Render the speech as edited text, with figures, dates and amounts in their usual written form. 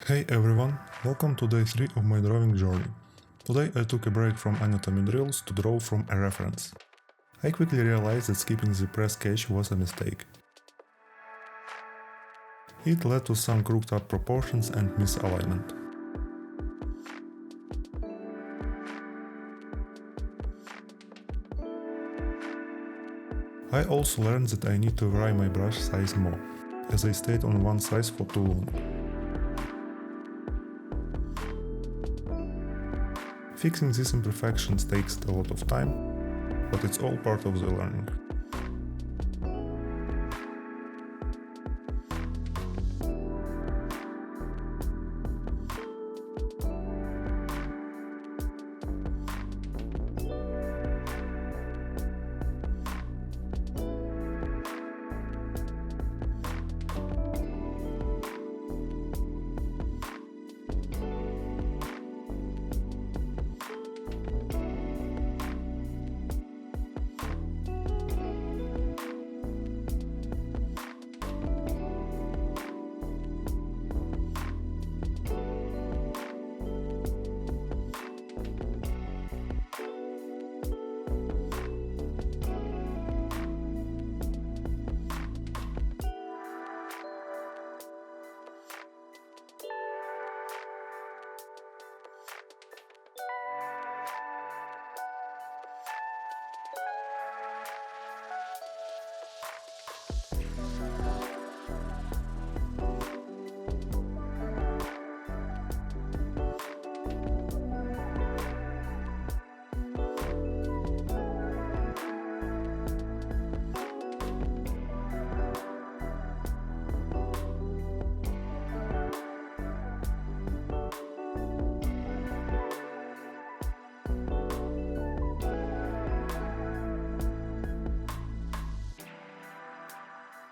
Hey everyone, welcome to day 3 of my drawing journey. Today I took a break from anatomy drills to draw from a reference. I quickly realized that skipping the press sketch was a mistake. It led to some crooked up proportions and misalignment. I also learned that I need to vary my brush size more, as I stayed on one size for too long. Fixing these imperfections takes a lot of time, but it's all part of the learning.